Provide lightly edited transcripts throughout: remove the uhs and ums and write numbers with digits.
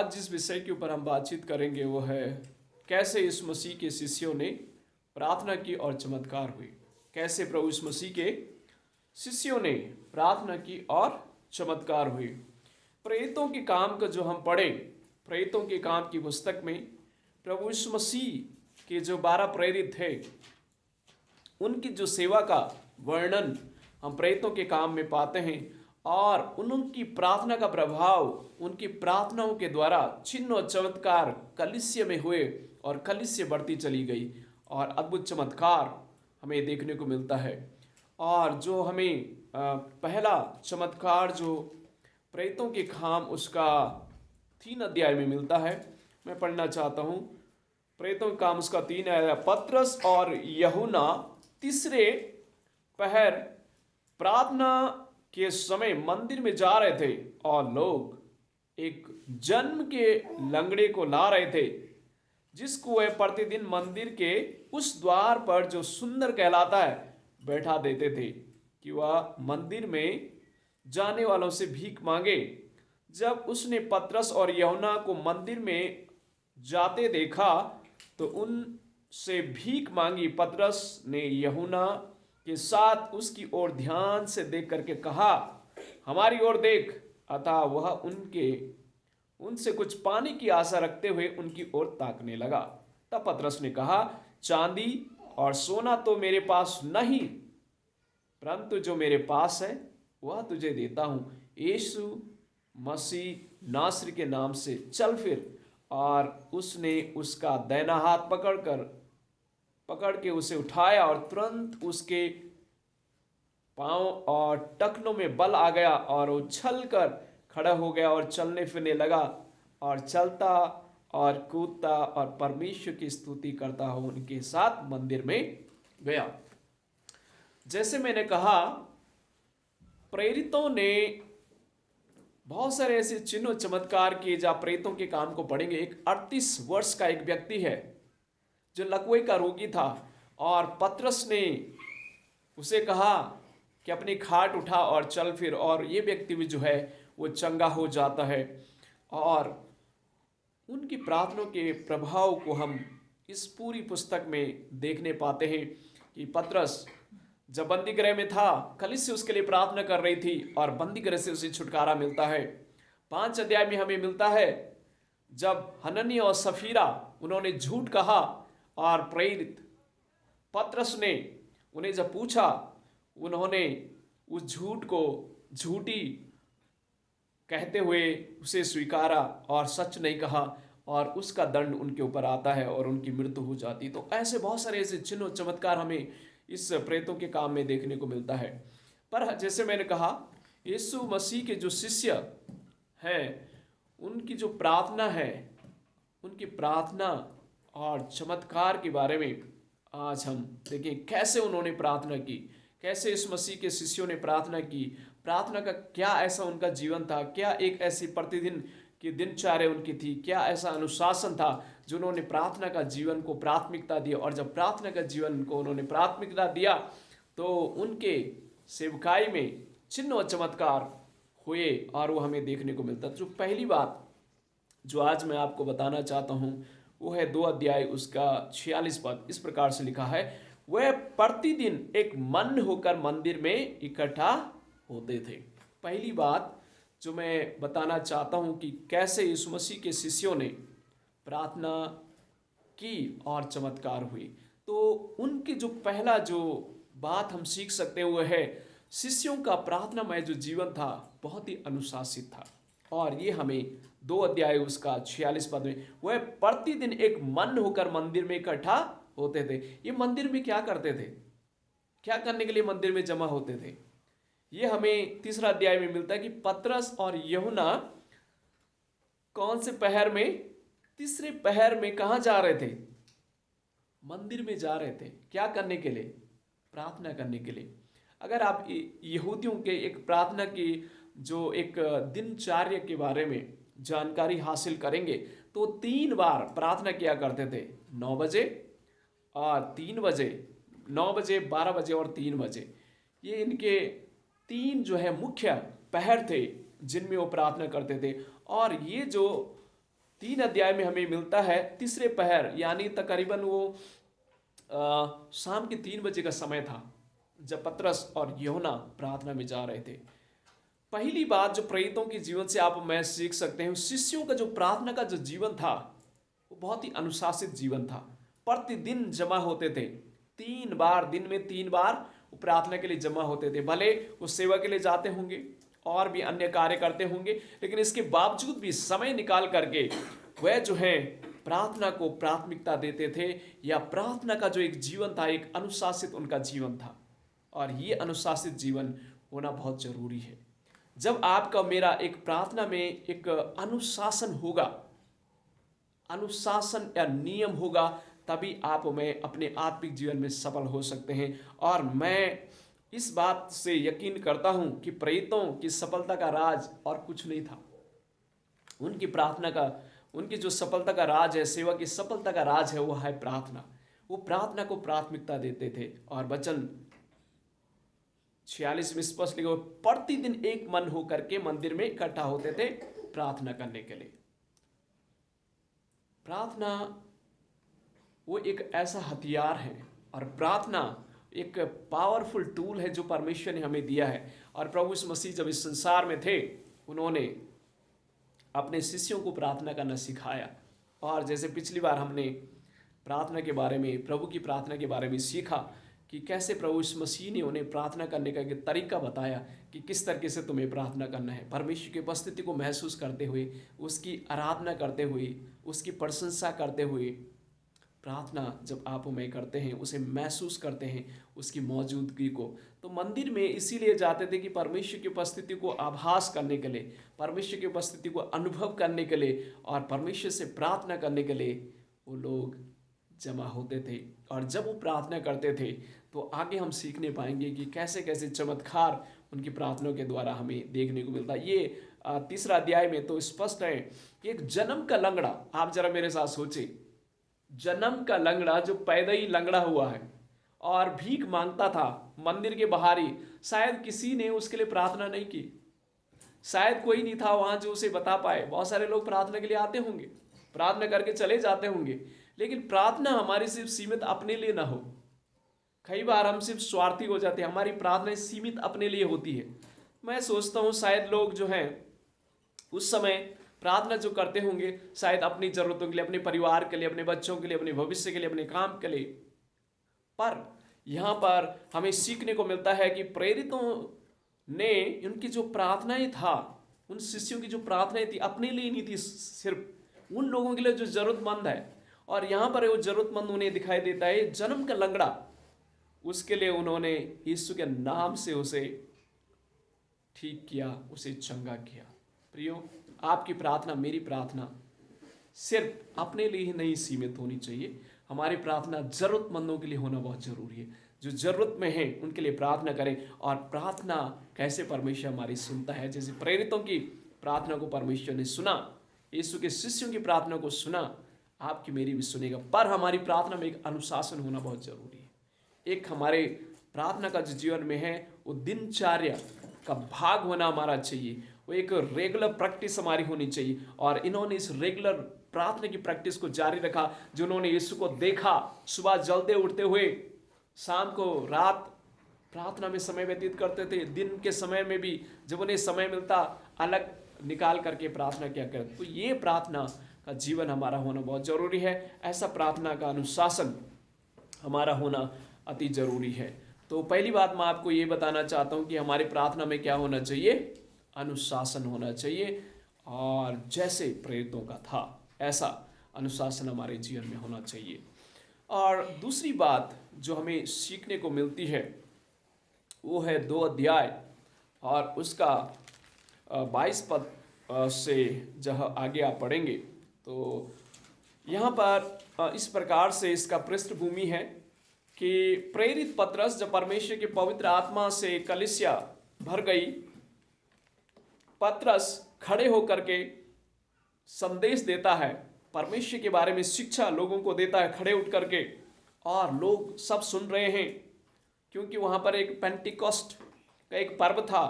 आज जिस विषय के ऊपर हम बातचीत करेंगे वो है कैसे यीशु मसीह के शिष्यों ने प्रार्थना की और चमत्कार हुए। कैसे प्रभु यीशु मसीह के शिष्यों ने प्रार्थना की और चमत्कार हुए। प्रेरितों के काम का जो हम पढ़े, प्रेरितों के काम की पुस्तक में प्रभु यीशु मसीह के जो 12 प्रेरित थे उनकी जो सेवा का वर्णन हम प्रेरितों के काम में पाते हैं और उनकी प्रार्थना का प्रभाव उनकी प्रार्थनाओं के द्वारा चिन्ह और चमत्कार कलीसिया में हुए और कलीसिया बढ़ती चली गई और अद्भुत चमत्कार हमें देखने को मिलता है। और जो हमें पहला चमत्कार जो प्रेरितों के काम उसका 3 अध्याय में मिलता है, मैं पढ़ना चाहता हूँ। प्रेरितों के काम उसका 3 है। पतरस और यूहन्ना तीसरे पहर प्रार्थना के समय मंदिर में जा रहे थे और लोग एक जन्म के लंगड़े को ला रहे थे जिसको वह प्रतिदिन मंदिर के उस द्वार पर जो सुंदर कहलाता है बैठा देते थे कि वह मंदिर में जाने वालों से भीख मांगे। जब उसने पतरस और यूहन्ना को मंदिर में जाते देखा तो उनसे भीख मांगी। पतरस ने यूहन्ना के साथ उसकी ओर ध्यान से देख करके कहा, हमारी ओर देख। अतः वह उनसे कुछ पाने की आशा रखते हुए उनकी ओर ताकने लगा। तब पतरस ने कहा, चांदी और सोना तो मेरे पास नहीं, परंतु जो मेरे पास है वह तुझे देता हूं। यीशु मसीह नासरी के नाम से चल फिर। और उसने उसका दाहिना हाथ पकड़ के उसे उठाया और तुरंत उसके पांव और टखनों में बल आ गया और वो छल कर खड़ा हो गया और चलने फिरने लगा और चलता और कूदता और परमेश्वर की स्तुति करता हो उनके साथ मंदिर में गया। जैसे मैंने कहा, प्रेरितों ने बहुत सारे ऐसे चिन्ह चमत्कार किए। जहाँ प्रेरितों के काम को पढ़ेंगे, एक 38 वर्ष का एक व्यक्ति है जो लकवे का रोगी था और पतरस ने उसे कहा कि अपनी खाट उठा और चल फिर, और ये व्यक्ति भी जो है वो चंगा हो जाता है। और उनकी प्रार्थना के प्रभाव को हम इस पूरी पुस्तक में देखने पाते हैं कि पतरस जब बंदी गृह में था, कलीसिया उसके लिए प्रार्थना कर रही थी और बंदी गृह से उसे छुटकारा मिलता है। 5 अध्याय में हमें मिलता है जब हननिया और सफीरा उन्होंने झूठ कहा और प्रेरित पतरस ने उन्हें जब पूछा, उन्होंने उस झूठ को झूठी कहते हुए उसे स्वीकारा और सच नहीं कहा और उसका दंड उनके ऊपर आता है और उनकी मृत्यु हो जाती। तो ऐसे बहुत सारे ऐसे चिन्ह चमत्कार हमें इस प्रेरितों के काम में देखने को मिलता है। पर जैसे मैंने कहा, यीशु मसीह के जो शिष्य हैं उनकी जो प्रार्थना है, उनकी प्रार्थना और चमत्कार के बारे में आज हम देखें कैसे उन्होंने प्रार्थना की, कैसे इस मसीह के शिष्यों ने प्रार्थना की। प्रार्थना का क्या ऐसा उनका जीवन था, क्या एक ऐसी प्रतिदिन की दिनचर्या उनकी थी, क्या ऐसा अनुशासन था जो उन्होंने प्रार्थना का जीवन को प्राथमिकता दी। और जब प्रार्थना का जीवन को उन्होंने प्राथमिकता दिया तो उनके सेवकाई में चिन्ह और चमत्कार हुए और वो हमें देखने को मिलता। जो पहली बात जो आज मैं आपको बताना चाहता हूँ वो है 2 अध्याय उसका 46 पद। इस प्रकार से लिखा है, वह प्रतिदिन एक मन होकर मंदिर में इकट्ठा होते थे। पहली बात जो मैं बताना चाहता हूं कि कैसे यीशु मसीह के शिष्यों ने प्रार्थना की और चमत्कार हुई। तो उनकी जो पहला जो बात हम सीख सकते हुए है, शिष्यों का प्रार्थनामय जो जीवन था बहुत ही अनुशासित था। और ये हमें 2 अध्याय उसका 46 पद में, वह प्रतिदिन एक मन होकर मंदिर में इकट्ठा होते थे। ये मंदिर में क्या करते थे, क्या करने के लिए मंदिर में जमा होते थे, ये हमें 3 अध्याय में मिलता है कि पतरस और यूहन्ना कौन से पहर में, तीसरे पहर में कहाँ जा रहे थे, मंदिर में जा रहे थे। क्या करने के लिए, प्रार्थना करने के लिए। अगर आप यहूदियों के एक प्रार्थना की जो एक दिनचर्या के बारे में जानकारी हासिल करेंगे तो 3 बार प्रार्थना किया करते थे, 9 बजे और 3 बजे, 9 बजे, 12 बजे और 3 बजे। ये इनके 3 जो है मुख्य पहर थे जिनमें वो प्रार्थना करते थे। और ये जो 3 अध्याय में हमें मिलता है तीसरे पहर, यानी तकरीबन वो शाम के 3 बजे का समय था जब पतरस और यूहन्ना प्रार्थना में जा रहे थे। पहली बात जो प्रेरितों के जीवन से आप मैं सीख सकते हैं, शिष्यों का जो प्रार्थना का जो जीवन था वो बहुत ही अनुशासित जीवन था। प्रतिदिन जमा होते थे, 3 बार, दिन में 3 बार वो प्रार्थना के लिए जमा होते थे। भले वो सेवा के लिए जाते होंगे और भी अन्य कार्य करते होंगे, लेकिन इसके बावजूद भी समय निकाल करके वह जो है प्रार्थना को प्राथमिकता देते थे, या प्रार्थना का जो एक जीवन था, एक अनुशासित उनका जीवन था। और ये अनुशासित जीवन होना बहुत जरूरी है। जब आपका मेरा एक प्रार्थना में एक अनुशासन होगा, अनुशासन या नियम होगा, तभी आप में अपने आत्मिक जीवन में सफल हो सकते हैं। और मैं इस बात से यकीन करता हूं कि प्रेरितों की सफलता का राज और कुछ नहीं था। उनकी प्रार्थना का, उनकी जो सफलता का राज है, सेवा की सफलता का राज है, वो है प्रार्थना। वो प्रार्थना को प्राथमिकता देते थे। और वचन 46 में स्पष्ट लिखा, प्रतिदिन एक मन होकर के मंदिर में इकट्ठा होते थे प्रार्थना करने के लिए। प्रार्थना वो एक ऐसा हथियार है, और प्रार्थना एक पावरफुल टूल है जो परमेश्वर ने हमें दिया है। और प्रभु यीशु मसीह जब इस संसार में थे, उन्होंने अपने शिष्यों को प्रार्थना करना सिखाया। और जैसे पिछली बार हमने प्रार्थना के बारे में, प्रभु की प्रार्थना के बारे में सीखा कि कैसे प्रभु यीशु मसीह ने उन्हें प्रार्थना करने का एक तरीका बताया कि किस तरीके से तुम्हें प्रार्थना करना है। परमेश्वर की उपस्थिति को महसूस करते हुए, उसकी आराधना करते हुए, उसकी प्रशंसा करते हुए प्रार्थना जब आप में करते हैं, उसे महसूस करते हैं, उसकी मौजूदगी को, तो मंदिर में इसीलिए जाते थे कि परमेश्वर की उपस्थिति को आभास करने के लिए, परमेश्वर की उपस्थिति को अनुभव करने के लिए, और परमेश्वर से प्रार्थना करने के लिए वो लोग जमा होते थे। और जब वो प्रार्थना करते थे तो आगे हम सीखने पाएंगे कि कैसे कैसे चमत्कार उनकी प्रार्थनाओं के द्वारा हमें देखने को मिलता है। ये 3 अध्याय में तो स्पष्ट है कि एक जन्म का लंगड़ा, आप जरा मेरे साथ सोचिए, जन्म का लंगड़ा जो पैदा ही लंगड़ा हुआ है और भीख मांगता था मंदिर के बाहर ही, शायद किसी ने उसके लिए प्रार्थना नहीं की, शायद कोई नहीं था वहां जो उसे बता पाए। बहुत सारे लोग प्रार्थना के लिए आते होंगे, प्रार्थना करके चले जाते होंगे, लेकिन प्रार्थना हमारी सिर्फ सीमित अपने लिए ना हो। कई बार हम सिर्फ स्वार्थी हो जाते हैं, हमारी प्रार्थना सीमित अपने लिए होती है। मैं सोचता हूँ शायद लोग जो हैं उस समय प्रार्थना जो करते होंगे, शायद अपनी जरूरतों के लिए, अपने परिवार के लिए, अपने बच्चों के लिए, अपने भविष्य के लिए, अपने काम के लिए। पर यहाँ पर हमें सीखने को मिलता है कि प्रेरितों ने, उनकी जो प्रार्थनाएं था, उन शिष्यों की जो प्रार्थनाएं थी, अपने लिए नहीं थी, सिर्फ उन लोगों के लिए जो जरूरतमंद है। और यहाँ पर वो जरूरतमंद उन्हें दिखाई देता है, जन्म का लंगड़ा, उसके लिए उन्होंने यीशु के नाम से उसे ठीक किया, उसे चंगा किया। प्रियो, आपकी प्रार्थना, मेरी प्रार्थना सिर्फ अपने लिए ही नहीं सीमित होनी चाहिए। हमारी प्रार्थना जरूरतमंदों के लिए होना बहुत जरूरी है। जो जरूरत में है उनके लिए प्रार्थना करें। और प्रार्थना कैसे परमेश्वर हमारी सुनता है, जैसे प्रेरितों की प्रार्थना को परमेश्वर ने सुना, यीशु के शिष्यों की प्रार्थना को सुना, आपकी मेरी भी सुनेगा। पर हमारी प्रार्थना में एक अनुशासन होना बहुत जरूरी है। एक हमारे प्रार्थना का जो जीवन में है वो दिनचर्या का भाग होना हमारा चाहिए, वो एक रेगुलर प्रैक्टिस हमारी होनी चाहिए। और इन्होंने इस रेगुलर प्रार्थना की प्रैक्टिस को जारी रखा। जिन्होंने यीशु को देखा, सुबह जल्दी उठते हुए, शाम को रात प्रार्थना में समय व्यतीत करते थे, दिन के समय में भी जब उन्हें समय मिलता अलग निकाल करके प्रार्थना किया करते। तो ये प्रार्थना का जीवन हमारा होना बहुत जरूरी है। ऐसा प्रार्थना का अनुशासन हमारा होना अति जरूरी है। तो पहली बात मैं आपको ये बताना चाहता हूँ कि हमारी प्रार्थना में क्या होना चाहिए, अनुशासन होना चाहिए। और जैसे प्रेरितों का था ऐसा अनुशासन हमारे जीवन में होना चाहिए। और दूसरी बात जो हमें सीखने को मिलती है वो है 2 अध्याय और उसका 22 पद से जहाँ आगे आप पढ़ेंगे तो यहाँ पर इस प्रकार से इसका पृष्ठभूमि है कि प्रेरित पतरस जब परमेश्वर के पवित्र आत्मा से कलीसिया भर गई, पतरस खड़े होकर के संदेश देता है, परमेश्वर के बारे में शिक्षा लोगों को देता है खड़े उठ करके। और लोग सब सुन रहे हैं क्योंकि वहाँ पर एक पेंटिकॉस्ट का एक पर्व था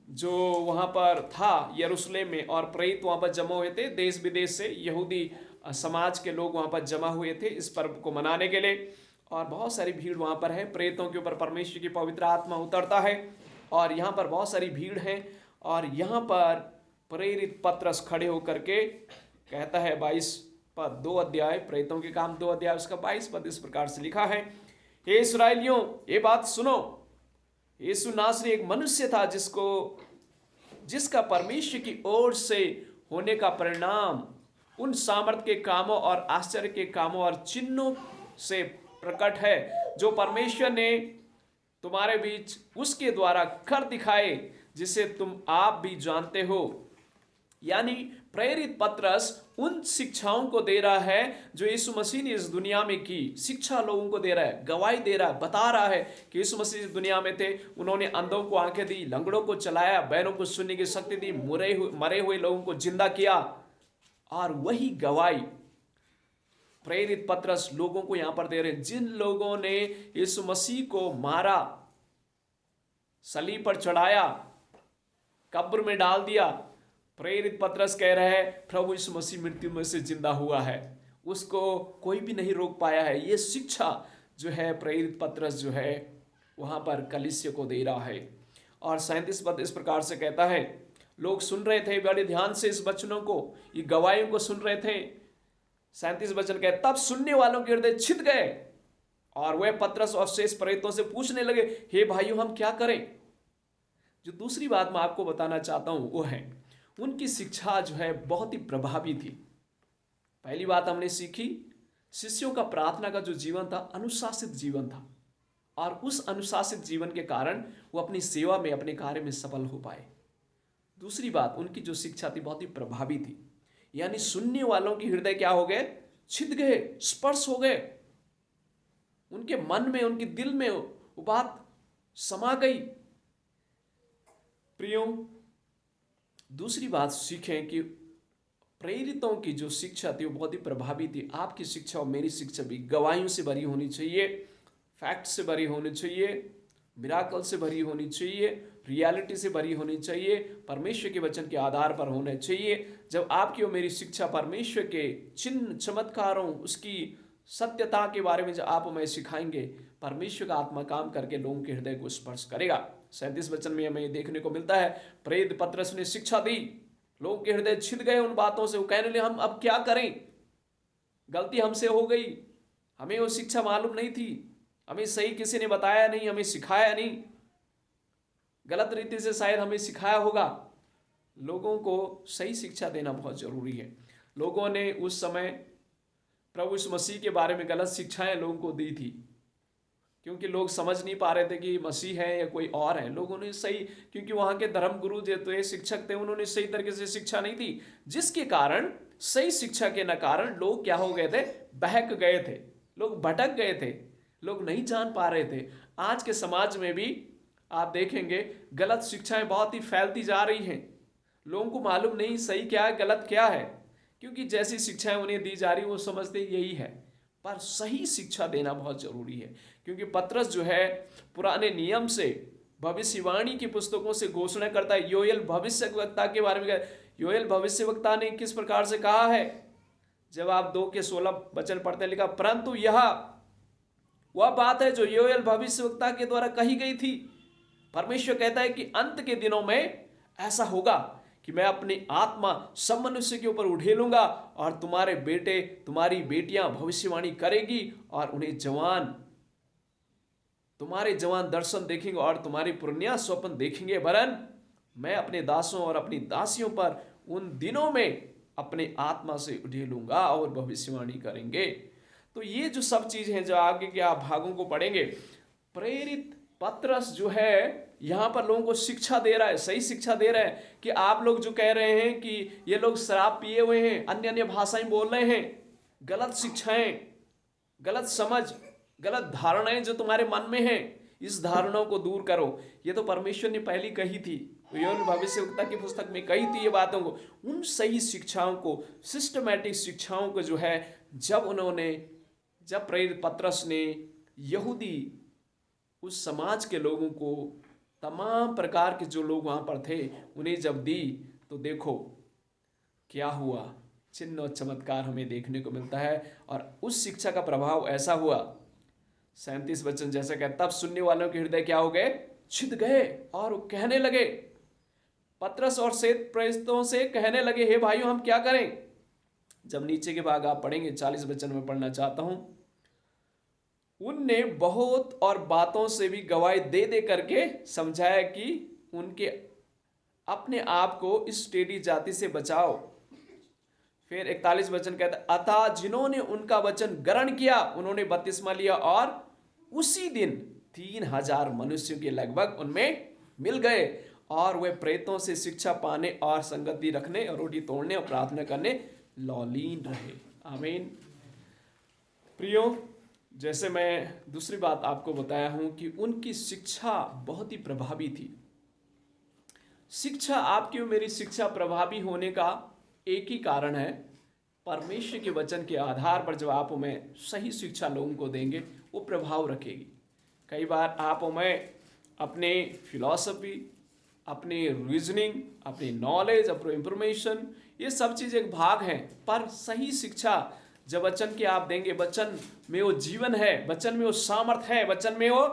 जो वहाँ पर था यरूशलेम में, और प्रेरित वहाँ पर जमा हुए थे, देश विदेश से यहूदी समाज के लोग वहाँ पर जमा हुए थे इस पर्व को मनाने के लिए। और बहुत सारी भीड़ वहाँ पर है, प्रेरितों के ऊपर परमेश्वर की पवित्र आत्मा उतरता है और यहाँ पर बहुत सारी भीड़ है। और यहाँ पर प्रेरित पतरस खड़े होकर के कहता है 22 पद, 2 अध्याय, प्रेरितों के काम 2 अध्याय उसका 22 पद इस प्रकार से लिखा है, हे इस्राएलियों ये बात सुनो, यीशु नासरी एक मनुष्य था जिसका परमेश्वर की ओर से होने का परिणाम उन सामर्थ के कामों और आश्चर्य के कामों और चिन्हों से प्रकट है जो परमेश्वर ने तुम्हारे बीच उसके द्वारा कर दिखाए, जिसे तुम आप भी जानते हो। यानी प्रेरित पतरस उन शिक्षाओं को दे रहा है जो यीशु मसीह ने इस दुनिया में की, शिक्षा लोगों को दे रहा है, गवाही दे रहा है, बता रहा है कि यीशु मसीह इस दुनिया में थे, उन्होंने अंधों को आंखें दी, लंगड़ों को चलाया, बैरों को सुनने की शक्ति दी, मरे हुए लोगों को जिंदा किया। और वही गवाही प्रेरित पतरस लोगों को यहां पर दे रहे हैं। जिन लोगों ने यीशु मसीह को मारा, सलीब पर चढ़ाया, कब्र में डाल दिया, प्रेरित पतरस कह रहा है प्रभु यीशु मसीह मृत्यु में से जिंदा हुआ है, उसको कोई भी नहीं रोक पाया है। ये शिक्षा जो है प्रेरित पतरस जो है वहां पर कलीसिया को दे रहा है। और 37 पद इस प्रकार से कहता है, लोग सुन रहे थे बड़े ध्यान से इस वचनों को, ये गवाहियों को सुन रहे थे। 37 वचन कहते, तब सुनने वालों के हृदय छिद गए और वे पतरस और शेष प्रेरितों से पूछने लगे, हे भाइयों हम क्या करें। जो दूसरी बात मैं आपको बताना चाहता हूं वो है उनकी शिक्षा जो है बहुत ही प्रभावी थी। पहली बात हमने सीखी, शिष्यों का प्रार्थना का जो जीवन था अनुशासित जीवन था, और उस अनुशासित जीवन के कारण वो अपनी सेवा में, अपने कार्य में सफल हो पाए। दूसरी बात, उनकी जो शिक्षा थी बहुत ही प्रभावी थी, यानी सुनने वालों के हृदय क्या हो गए, छिद गए, स्पर्श हो गए, उनके मन में, उनके दिल में वो बात समा गई। प्रियो, दूसरी बात सीखें कि प्रेरितों की जो शिक्षा थी वो बहुत ही प्रभावी थी। आपकी शिक्षा और मेरी शिक्षा भी गवाहियों से भरी होनी चाहिए, फैक्ट से भरी होनी चाहिए, मिराकल से भरी होनी चाहिए, रियलिटी से भरी होनी चाहिए, परमेश्वर के वचन के आधार पर होने चाहिए। जब आपकी और मेरी शिक्षा परमेश्वर के चिन्ह चमत्कारों, उसकी सत्यता के बारे में जब आप हमें सिखाएंगे, परमेश्वर का आत्मा काम करके लोगों के हृदय को स्पर्श करेगा। 37 वचन में हमें देखने को मिलता है, प्रेरित पतरस ने शिक्षा दी, लोगों के हृदय छिद गए उन बातों से। वो कहने लगे हम अब क्या करें, गलती हमसे हो गई, हमें वो शिक्षा मालूम नहीं थी, हमें सही किसी ने बताया नहीं, हमें सिखाया नहीं, गलत रीति से शायद हमें सिखाया होगा। लोगों को सही शिक्षा देना बहुत जरूरी है। लोगों ने उस समय प्रभु यीशु मसीह के बारे में गलत शिक्षाएं लोगों को दी थी, क्योंकि लोग समझ नहीं पा रहे थे कि मसीह है या कोई और है। लोगों ने सही, क्योंकि वहाँ के धर्म गुरु जो थे, शिक्षक थे, उन्होंने सही तरीके से शिक्षा नहीं दी, जिसके कारण सही शिक्षा के न कारण लोग क्या हो गए थे, बहक गए थे, लोग भटक गए थे, लोग नहीं जान पा रहे थे। आज के समाज में भी आप देखेंगे गलत शिक्षाएं बहुत ही फैलती जा रही हैं, लोगों को मालूम नहीं सही क्या है, गलत क्या है, क्योंकि जैसी शिक्षाएं उन्हें दी जा रही वो समझते यही है। पर सही शिक्षा देना बहुत जरूरी है, क्योंकि पतरस जो है पुराने नियम से, भविष्यवाणी की पुस्तकों से घोषणा करता है। योएल भविष्यवक्ता के बारे में, योएल भविष्यवक्ता ने किस प्रकार से कहा है, जब आप 2:16 वचन पढ़ते हैं, लिखा, परंतु यह वह बात है जो योएल भविष्यवक्ता के द्वारा कही गई थी। परमेश्वर कहता है कि अंत के दिनों में ऐसा होगा कि मैं अपनी आत्मा सब मनुष्य के ऊपर उड़ेलूंगा और तुम्हारे बेटे, तुम्हारी बेटियां भविष्यवाणी करेगी और तुम्हारे जवान दर्शन देखेंगे और तुम्हारी पुरनिया स्वप्न देखेंगे। वरन मैं अपने दासों और अपनी दासियों पर उन दिनों में अपने आत्मा से उड़ेलूंगा और भविष्यवाणी करेंगे। तो ये जो सब चीज हैं, जो आगे के आप भागों को पढ़ेंगे, प्रेरित पतरस जो है यहाँ पर लोगों को शिक्षा दे रहा है, सही शिक्षा दे रहा है कि आप लोग जो कह रहे हैं कि ये लोग शराब पिए हुए हैं, अन्य अन्य भाषाएं बोल रहे हैं, गलत शिक्षाएं, गलत समझ, गलत धारणाएं जो तुम्हारे मन में हैं, इस धारणाओं को दूर करो। ये तो परमेश्वर ने पहली कही थी, योएल भविष्यवक्ता की पुस्तक में कही थी ये बातों को। उन सही शिक्षाओं को, सिस्टमैटिक शिक्षाओं को जो है, जब प्रेरित पतरस ने यहूदी उस समाज के लोगों को तमाम प्रकार के जो लोग वहां पर थे उन्हें जब दी तो देखो क्या हुआ, चिन्ह और चमत्कार हमें देखने को मिलता है। और उस शिक्षा का प्रभाव ऐसा हुआ, 37 वचन जैसा कहता, तब सुनने वालों के हृदय क्या हो गए, छिद गए, और वो कहने लगे, पतरस और श्वेत प्रेरितों से कहने लगे, हे भाइयों हम क्या करें। जब नीचे के भाग आप पढ़ेंगे, 40 वचन में पढ़ना चाहता हूं, उनने बहुत और बातों से भी गवाही दे दे करके समझाया कि उनके अपने आप को इस टेढ़ी जाति से बचाओ। फिर 41 वचन कहता है, अतः जिन्होंने उनका वचन ग्रहण किया उन्होंने बपतिस्मा लिया, और उसी दिन 3000 मनुष्यों के लगभग उनमें मिल गए, और वे प्रेतों से शिक्षा पाने और संगति रखने और रोटी तोड़ने और प्रार्थना करने लौलीन रहे। आमीन। प्रियो, जैसे मैं दूसरी बात आपको बताया हूं कि उनकी शिक्षा बहुत ही प्रभावी थी। शिक्षा, आपकी और मेरी शिक्षा प्रभावी होने का एक ही कारण है, परमेश्वर के वचन के आधार पर जब आप हमें सही शिक्षा लोगों को देंगे वो प्रभाव रखेगी। कई बार आप हमें अपने फिलॉसफी, अपनी रीजनिंग, अपनी नॉलेज, अपनी इंफॉर्मेशन, ये सब चीज़ एक भाग हैं, पर सही शिक्षा जब वचन के आप देंगे, वचन में वो जीवन है, वचन में वो सामर्थ है, वचन में वो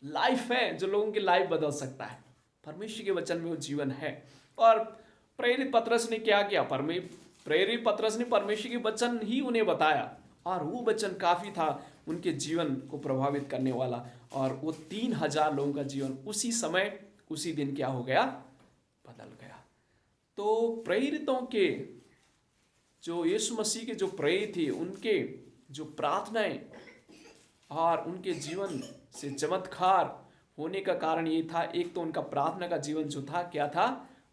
लाइफ है जो लोगों की लाइफ बदल सकता है। परमेश्वर के वचन में वो जीवन है। और प्रेरित पतरस ने क्या किया, प्रेरित पतरस ने परमेश्वर के वचन ही उन्हें बताया, और वो वचन काफी था उनके जीवन को प्रभावित करने वाला, और वो 3000 लोगों का जीवन उसी समय उसी दिन क्या हो गया, बदल गया। तो प्रेरितों के जो यीशु मसीह के जो प्रेरित थे, उनके जो प्रार्थनाएं और उनके जीवन से चमत्कार होने का कारण ये था, एक तो उनका प्रार्थना का जीवन जो था क्या था,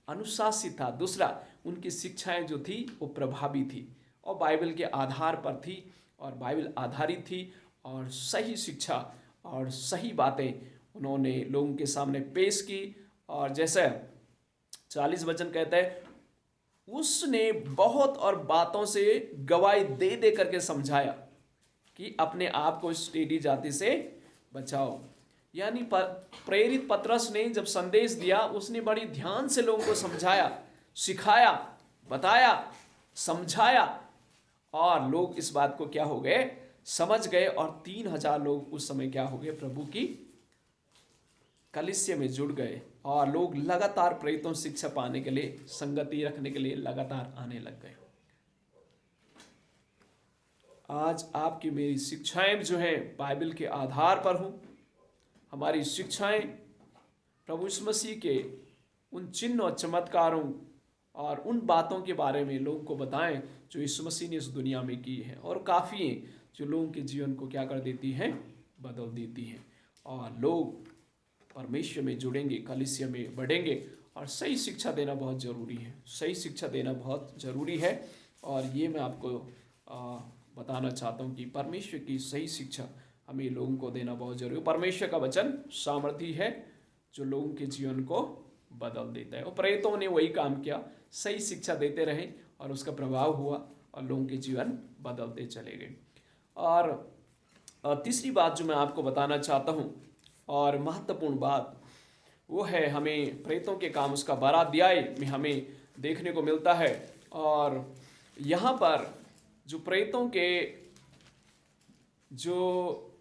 अनुशासित था। दूसरा, उनकी शिक्षाएं जो थी वो प्रभावी थी और बाइबल के आधार पर थी, और बाइबल आधारित थी, और सही शिक्षा और सही बातें उन्होंने लोगों के सामने पेश की। और जैसे 40 वचन कहता है, उसने बहुत और बातों से गवाही दे दे करके समझाया कि अपने आप को इस टेढ़ी जाति से बचाओ। यानी प्रेरित पतरस ने जब संदेश दिया, उसने बड़ी ध्यान से लोगों को समझाया, सिखाया, बताया, समझाया, और लोग इस बात को क्या हो गए, समझ गए। और 3000 लोग उस समय क्या हो गए, प्रभु की कलीसिया में जुड़ गए, और लोग लगातार प्रेरितों से शिक्षा पाने के लिए, संगति रखने के लिए लगातार आने लग गए। आज आपकी मेरी शिक्षाएं जो हैं बाइबल के आधार पर हों। हमारी शिक्षाएं प्रभु यीशु मसीह के उन चिन्ह और चमत्कारों और उन बातों के बारे में लोगों को बताएं जो यीशु मसीह ने इस दुनिया में की है, और काफ़ी हैं जो लोगों के जीवन को क्या कर देती हैं, बदल देती हैं। और लोग परमेश्वर में जुड़ेंगे, कलीसिया में बढ़ेंगे, और सही शिक्षा देना बहुत ज़रूरी है। सही शिक्षा देना बहुत ज़रूरी है, और ये मैं आपको बताना चाहता हूँ कि परमेश्वर की सही शिक्षा हमें लोगों को देना बहुत जरूरी है। परमेश्वर का वचन सामर्थी है जो लोगों के जीवन को बदल देता है, और प्रेरितों ने वही काम किया, सही शिक्षा देते रहे, और उसका प्रभाव हुआ, और लोगों के जीवन बदलते चले गए। और तीसरी बात जो मैं आपको बताना चाहता हूँ, और महत्वपूर्ण बात, वो है हमें प्रेरितों के काम उसका 12 अध्याय में हमें देखने को मिलता है। और यहाँ पर जो प्रेरितों के जो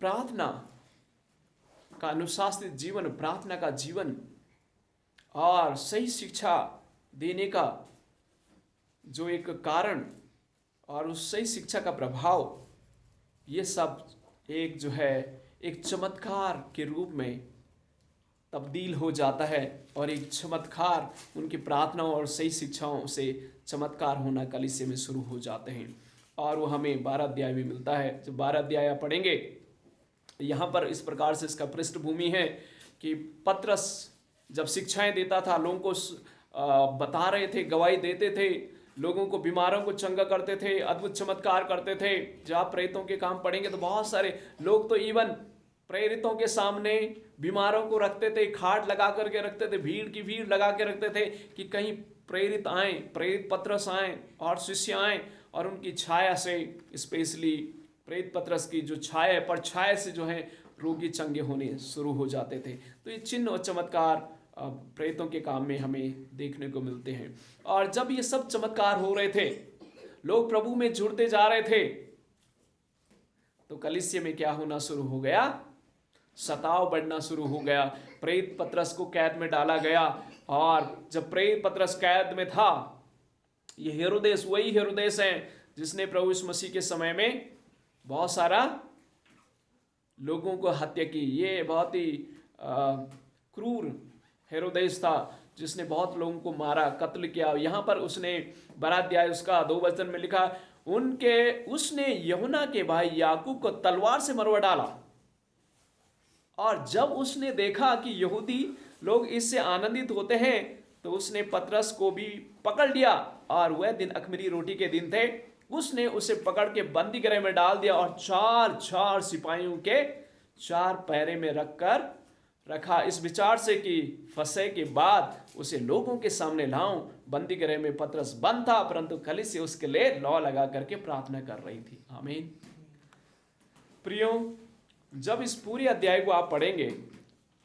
प्रार्थना का अनुशासित जीवन, प्रार्थना का जीवन, और सही शिक्षा देने का जो एक कारण, और उस सही शिक्षा का प्रभाव, ये सब एक जो है एक चमत्कार के रूप में तब्दील हो जाता है, और एक चमत्कार उनकी प्रार्थनाओं और सही शिक्षाओं से चमत्कार होना कलीसिया में शुरू हो जाते हैं। और वो हमें 12 अध्याय में मिलता है। जब 12 अध्याय आप पढ़ेंगे, यहाँ पर इस प्रकार से इसका पृष्ठभूमि है कि पतरस जब शिक्षाएं देता था, लोगों को बता रहे थे, गवाही देते थे, लोगों को, बीमारों को चंगा करते थे, अद्भुत चमत्कार करते थे। जब आप प्रेरितों के काम पढ़ेंगे तो बहुत सारे लोग तो इवन प्रेरितों के सामने बीमारों को रखते थे, खाट लगा करके रखते थे, भीड़ की भीड़ लगा के रखते थे कि कहीं प्रेरित आए, प्रेरित पतरस आए और शिष्य आए, और उनकी छाया से, स्पेशली प्रेरित पतरस की जो छाया है, पर छाया से जो है रोगी चंगे होने शुरू हो जाते थे। तो ये चिन्ह और चमत्कार प्रेरितों के काम में हमें देखने को मिलते हैं। और जब ये सब चमत्कार हो रहे थे, लोग प्रभु में जुड़ते जा रहे थे, तो कलीसिया में क्या होना शुरू हो गया? सताव बढ़ना शुरू हो गया। प्रेरित पतरस को कैद में डाला गया, और जब प्रेरित पतरस कैद में था, ये हेरोदेस वही हेरोदेस है जिसने प्रभु यीशु मसीह के समय में बहुत सारा लोगों को हत्या की। ये बहुत ही क्रूर हेरोदेस था जिसने बहुत लोगों को मारा, कत्ल किया। यहाँ पर उसने 12 अध्याय उसका 2 वचन में लिखा, उसने यूहन्ना के भाई याकूब को तलवार से मरवा डाला। और जब उसने देखा कि यहूदी लोग इससे आनंदित होते हैं, तो उसने पतरस को भी पकड़ लिया, और वह दिन अख़मीरी रोटी के दिन थे। उसने उसे पकड़ के बंदी गृह में डाल दिया और 4 सिपाहियों के 4 पहरे में रखा, इस विचार से कि फसह के बाद उसे लोगों के सामने लाऊं। बंदी गृह में पतरस बंद था, परंतु कलीसिया उसके लिए लौ लगा करके प्रार्थना कर रही थी। आमीन। प्रियो, जब इस पूरे अध्याय को आप पढ़ेंगे,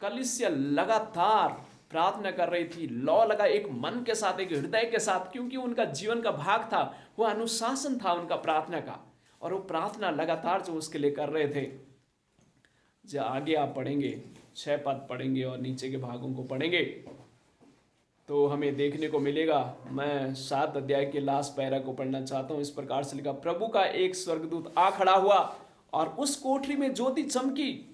कलीसिया लगातार प्रार्थना कर रही थी, लौ लगा, एक मन के साथ, एक हृदय के साथ, क्योंकि उनका जीवन का भाग था, वो अनुशासन था उनका प्रार्थना का, और वो प्रार्थना लगातार जो उसके लिए कर रहे थे। जब आगे आप पढ़ेंगे, 6 पद पढ़ेंगे और नीचे के भागों को पढ़ेंगे, तो हमें देखने को मिलेगा। मैं 7 अध्याय के लास्ट पैरा को पढ़ना चाहता हूँ। इस प्रकार से लिखा, प्रभु का एक स्वर्गदूत आ खड़ा हुआ और उस कोठरी में ज्योति चमकी,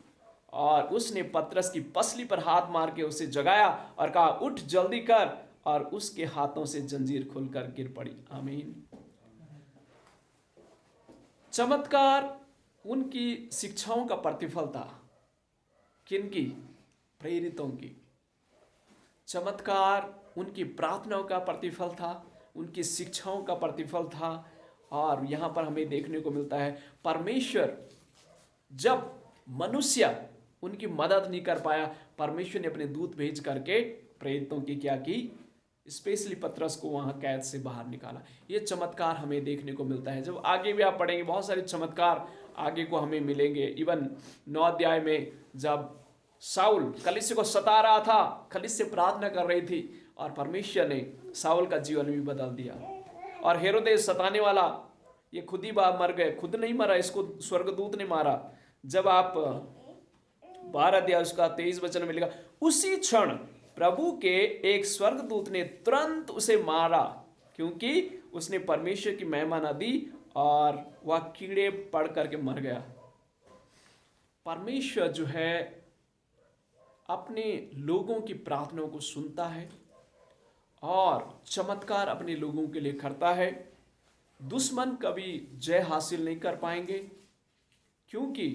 और उसने पतरस की पसली पर हाथ मार के उसे जगाया और कहा, उठ जल्दी कर, और उसके हाथों से जंजीर खुलकर गिर पड़ी। आमीन। चमत्कार उनकी शिक्षाओं का प्रतिफल था। किनकी? प्रेरितों की। चमत्कार उनकी प्रार्थनाओं का प्रतिफल था, उनकी शिक्षाओं का प्रतिफल था। और यहाँ पर हमें देखने को मिलता है, परमेश्वर जब मनुष्य उनकी मदद नहीं कर पाया, परमेश्वर ने अपने दूत भेज करके प्रेरितों की क्या की? स्पेशली पतरस को वहाँ कैद से बाहर निकाला। ये चमत्कार हमें देखने को मिलता है। जब आगे भी आप पढ़ेंगे, बहुत सारे चमत्कार आगे को हमें मिलेंगे। इवन 9 अध्याय में जब साउल कलीसिया को सता रहा था, कलीसिया प्रार्थना कर रही थी, और परमेश्वर ने साउल का जीवन भी बदल दिया। और हेरोदेस सताने वाला, ये खुद ही मर गए, खुद नहीं मरा, इसको स्वर्गदूत ने मारा। जब आप 12 अध्याय उसका 23 वचन में लिखा, उसी क्षण प्रभु के एक स्वर्गदूत ने तुरंत उसे मारा, क्योंकि उसने परमेश्वर की महिमा न दी, और वह कीड़े पड़ करके मर गया। परमेश्वर जो है अपने लोगों की प्रार्थनाओं को सुनता है और चमत्कार अपने लोगों के लिए करता है। दुश्मन कभी जय हासिल नहीं कर पाएंगे, क्योंकि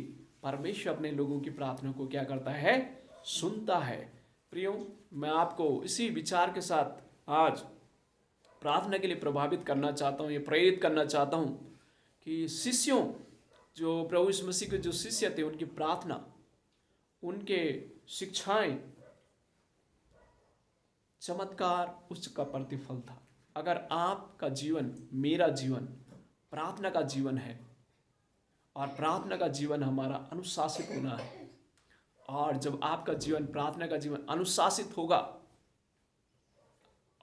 परमेश्वर अपने लोगों की प्रार्थना को क्या करता है? सुनता है। प्रियो, मैं आपको इसी विचार के साथ आज प्रार्थना के लिए प्रभावित करना चाहता हूँ, ये प्रेरित करना चाहता हूँ कि शिष्यों, जो प्रभु यीशु मसीह के जो शिष्य थे, उनकी प्रार्थना, उनके शिक्षाएं, चमत्कार उसका प्रतिफल था। अगर आपका जीवन, मेरा जीवन प्रार्थना का जीवन है, और प्रार्थना का जीवन हमारा अनुशासित होना है, और जब आपका जीवन, प्रार्थना का जीवन अनुशासित होगा,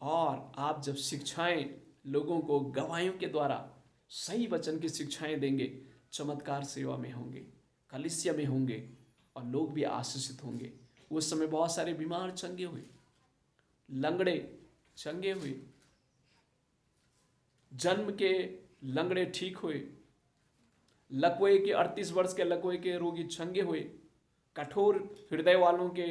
और आप जब शिक्षाएं लोगों को गवाहियों के द्वारा सही वचन की शिक्षाएं देंगे, चमत्कार सेवा में होंगे, कलीसिया में होंगे, और लोग भी आशीषित होंगे। उस समय बहुत सारे बीमार चंगे हुए, लंगड़े चंगे हुए, जन्म के लंगड़े ठीक हुए, लकवे के 38 वर्ष के लकवे के रोगी चंगे हुए, कठोर हृदय वालों के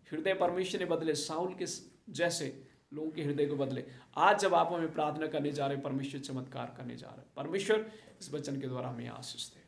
हृदय परमेश्वर ने बदले, साउल के जैसे लोगों के हृदय को बदले। आज जब आप हमें प्रार्थना करने जा रहे हैं, परमेश्वर चमत्कार करने जा रहे हैं। परमेश्वर इस वचन के द्वारा हमें आशीष दे।